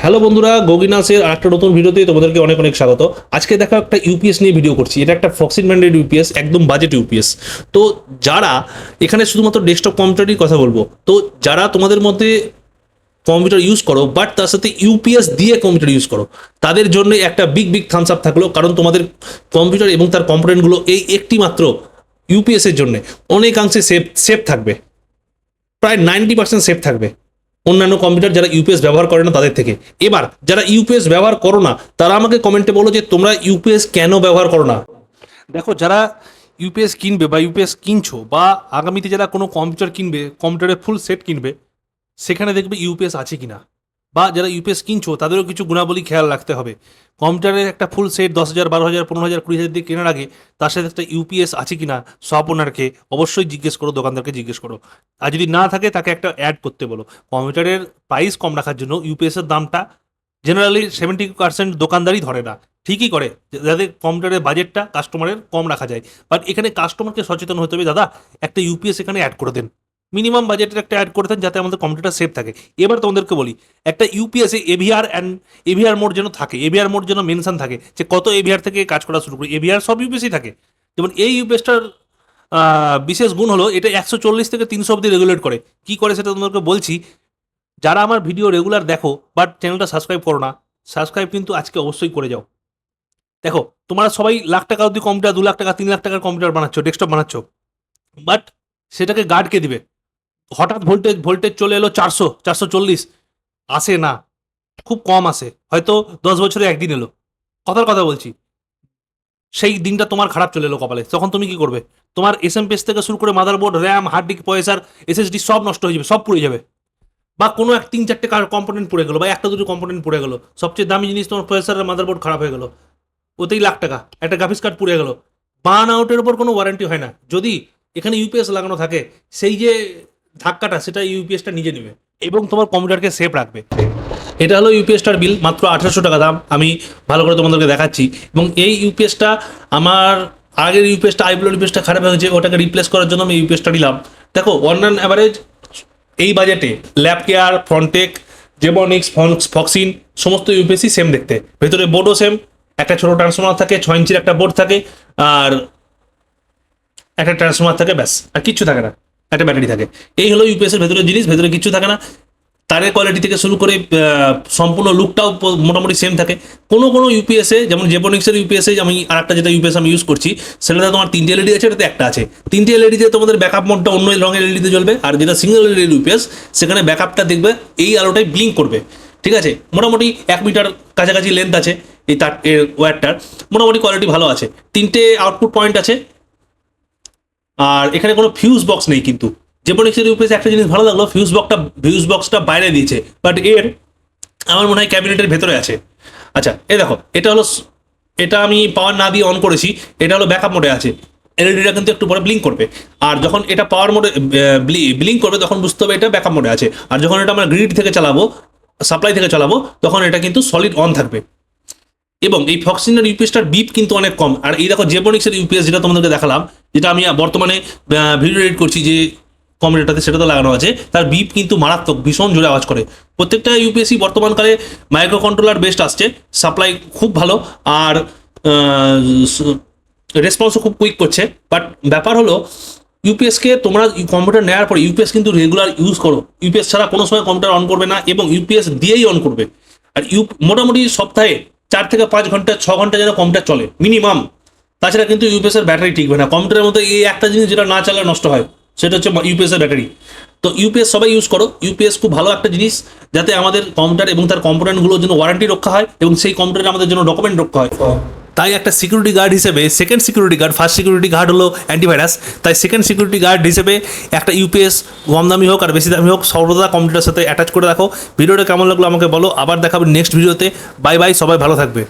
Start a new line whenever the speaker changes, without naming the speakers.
Hello বন্ধুরা, গগিনাসের আরেকটা নতুন ভিডিওতে তোমাদেরকে অনেক অনেক স্বাগত। আজকে দেখা একটা ইউপিএস নিয়ে ভিডিও করছি। এটা একটা ফক্সিন ব্র্যান্ডেড ইউপিএস, একদম বাজেট ইউপিএস। তো যারা এখানে শুধুমাত্র ডেস্কটপ কম্পিউটারই কথা বলবো, তো যারা তোমাদের মধ্যে কম্পিউটার ইউজ করো বাট তার সাথে ইউপিএস দিয়ে কম্পিউটার ইউজ করো, তাদের জন্য একটা বিগ বিগ থামস আপ থাকলো। কারণ তোমাদের কম্পিউটার এবং তার কম্পোনেন্টগুলো এই একটি মাত্র ইউপিএস এর জন্য অনেকাংশে সেফ থাকবে, প্রায় 90% সেফ থাকবে অন্যান্য কম্পিউটার যারা ইউপিএস ব্যবহার করে না তাদের থেকে। এবার যারা ইউপিএস ব্যবহার করো না, তারা আমাকে কমেন্টে বলো যে তোমরা ইউপিএস কেন ব্যবহার করো না। দেখো, যারা ইউপিএস কিনবে বা ইউপিএস কিনছো, বা আগামীতে যারা কোনো কম্পিউটার কিনবে, কম্পিউটারের ফুল সেট কিনবে, সেখানে দেখবে ইউপিএস আছে কিনা। বা যারা ইউপিএস কিনছো তাদেরও কিছু গুণাবলী খেয়াল রাখতে হবে। কম্পিউটারের একটা ফুল সেট 10,000, 12,000, 15,000, 20,000 দিয়ে কেনার আগে তার সাথে একটা ইউপিএস আছে কিনা শপ ওনারকে অবশ্যই জিজ্ঞেস করো, দোকানদারকে জিজ্ঞেস করো। আর যদি না থাকে তাকে একটা অ্যাড করতে বলো। কম্পিউটারের প্রাইস কম রাখার জন্য ইউপিএসের দামটা জেনারেলি 70% দোকানদারই ধরে না, ঠিকই করে যাদের কম্পিউটারের বাজেটটা কাস্টমারের কম রাখা যায়। বাট এখানে কাস্টমারকে সচেতন হতে হবে, দাদা একটা ইউপিএস এখানে অ্যাড করে দেন, মিনিমাম বাজেটের একটা অ্যাড করে দেন, যাতে আমাদের কম্পিউটার সেফ থাকে। এবার তোমাদেরকে বলি, একটা ইউপিএসে এভিআর মোড যেন থাকে, এভিআর মোড যেন মেনশন থাকে যে কত এভিআর থেকে কাজ করা শুরু করি। এভিআর সব ইউপিএসই থাকে। যেমন এই ইউপিএসটার বিশেষ গুণ হলো এটা 140 থেকে 300 অব্দি রেগুলেট করে। কি করে সেটা তোমাদেরকে বলছি। যারা আমার ভিডিও রেগুলার দেখো বাট চ্যানেলটা সাবস্ক্রাইব করো না, সাবস্ক্রাইব কিন্তু আজকে অবশ্যই করে যাও। দেখো, তোমরা সবাই লাখ টাকা অব্দি কম্পিউটার, 2 লাখ টাকা, 3 লাখ টাকার কম্পিউটার বানাচ্ছ, ডেস্কটপ বানাচ্ছ, বাট সেটাকে গার্ড কে দিবে? হঠাৎ ভোল্টেজ চলে এলো 400, 440, আসে না, খুব কম আসে, হয়তো 10 বছরে একদিন এলো, কথার কথা বলছি। সেই দিনটা তোমার খারাপ চলে এলো কপালে, তখন তুমি কি করবে? তোমার এসএমপিএস থেকে শুরু করে motherboard, RAM, hard disk, processor, SSD সব নষ্ট হয়ে যাবে, সব পুড়ে যাবে। বা কোনো 3-4টে কম্পোনেন্ট পড়ে গেলো, বা একটা দুটো কম্পোনেন্ট পড়ে গেলো, সবচেয়ে দামি জিনিস তোমার প্রসেসর, মাদারবোর্ড খারাপ হয়ে গেলো, ওতেই লাখ টাকা। একটা গ্রাফিক্স কার্ড পুড়ে গেলো, বার্ন আউটের উপর কোনো ওয়ারেন্টি হয় না। যদি এখানে ইউপিএস লাগানো থাকে, সেই যে ধাক্কাটা সেটা ইউপিএসটা নিজে নেবে এবং তোমার কম্পিউটারকে সেফ রাখবে। এটা হলো ইউপিএসটার বিল, মাত্র 1800 টাকা দাম। আমি ভালো করে তোমাদেরকে দেখাচ্ছি। এবং এই ইউপিএসটা আমার আগের ইউপিএসটা, আইবুলের ইউপিএসটা খারাপ হয়েছে, ওটাকে রিপ্লেস করার জন্য আমি ইউপিএসটা নিলাম। দেখো, অন অ্যান অ্যাভারেজ এই বাজেটে ল্যাব কেয়ার, ফ্রন্টেক, জেবনিক্স, ফক্সিন সমস্ত ইউপিএসই সেম দেখতে। ভেতরে বোর্ডও সেম, একটা ছোটো ট্রান্সফর্মার থাকে, 6 ইঞ্চির একটা বোর্ড থাকে, আর একটা ট্রান্সফর্মার থাকে, ব্যাস, আর কিচ্ছু থাকে না, একটা ব্যাটারি থাকে। এই হলো ইউপিএস এর ভেতরে জিনিস, ভেতরে কিচ্ছু থাকে না। তারের কোয়ালিটি থেকে শুরু করে সম্পূর্ণ লুকটাও মোটামুটি সেম থাকে। কোনো কোনো ইউপিএসে, যেমন জেবনিক্সের ইউপিএসে, আমি আর একটা যেটা ইউপিএস আমি ইউজ করছি, সেটাতে তোমার 3টে এলইডি আছে, এটাতে একটা আছে। 3টে এলইডিতে তোমাদের ব্যাকআপ মোডটা অন্য রঙের এলইডিতে জ্বলবে, আর যেটা সিঙ্গেল এলইডি ইউপিএস সেখানে ব্যাকআপটা দেখবে এই আলোটাই ব্লিঙ্ক করবে। ঠিক আছে, মোটামুটি 1 মিটার কাছাকাছি লেন্থ আছে এই তার ওয়্যারটার, মোটামুটি কোয়ালিটি ভালো আছে। 3টে আউটপুট পয়েন্ট আছে, আর এখানে কোনো ফিউজ বক্স নেই। কিন্তু জেবনিক্সের ইউপিএস একটা জিনিস ভালো লাগলো, ফিউজ বক্সটা বাইরে দিয়েছে, বাট এর আমার মনে হয় ক্যাবিনেটের ভেতরে আছে। আচ্ছা, দেখো, এটা আমি পাওয়ার না দিয়ে অন করেছি, এটা হলো ব্যাকআপ মোডে আছে। এলইডিটা কিন্তু একটু পরে ব্লিঙ্ক করবে, আর যখন এটা পাওয়ার মোডে ব্লিঙ্ক করবে তখন বুঝতে হবে এটা ব্যাকআপ মোডে আছে। আর যখন এটা আমরা গ্রিড থেকে চালাবো, সাপ্লাই থেকে চালাবো, তখন এটা কিন্তু সলিড অন থাকবে। এবং এই ফক্সিনের ইউপিএসটার বিপ কিন্তু অনেক কম। আর এই দেখো জেবনিক্সের ইউপিএস, যেটা তোমাদেরকে দেখালাম, যেটা আমি বর্তমানে ভিডিও এডিট করছি যে কম্পিউটারটাতে, সেটাতে লাগানো আছে, তার বিপ কিন্তু মারাত্মক, ভীষণ জোরে আওয়াজ করে। প্রত্যেকটা ইউপিএসই বর্তমানকালে মাইক্রো কন্ট্রোলার বেস্ট আসছে, সাপ্লাই খুব ভালো, আর রেসপন্সও খুব কুইক করছে। বাট ব্যাপার হলো, ইউপিএসকে তোমরা কম্পিউটার নেওয়ার পরে ইউপিএস কিন্তু রেগুলার ইউজ করো। ইউপিএস ছাড়া কোনো সময় কম্পিউটার অন করবে না, এবং ইউপিএস দিয়েই অন করবে। আর মোটামুটি সপ্তাহে 4 থেকে 5 ঘন্টা, 6 ঘন্টা যেন কম্পিউটার চলে মিনিমাম। তাছাড়া কিন্তু ইউপিএসের ব্যাটারি টিকবে না। কম্পিউটারের মধ্যে এই একটা জিনিস যেটা না চালালে নষ্ট হয়, সেটা হচ্ছে ইউপিএসের ব্যাটারি। তো ইউপিএস সবাই ইউজ করো। ইউপিএস খুব ভালো একটা জিনিস, যাতে আমাদের কম্পিউটার এবং তার কম্পোনেন্টগুলোর জন্য ওয়ারেন্টি রক্ষা হয়, এবং সেই কম্পিউটারে আমাদের জন্য ডকুমেন্ট রক্ষা হয়। তাই একটা সিকিউরিটি গার্ড হিসেবে second security guard, first security guard হলো অ্যান্টিভাইরাস, তাই সেকেন্ড সিকিউরিটি গার্ড হিসেবে একটা ইউপিএস, কম দামি হোক আর বেশি দামি হোক, সর্বদা কম্পিউটারের সাথে অ্যাটাচ করে রাখো। ভিডিওটা কেমন লাগলো আমাকে বলো। আবার দেখাবে নেক্সট ভিডিওতে। বাই বাই, সবাই ভালো থাকবে।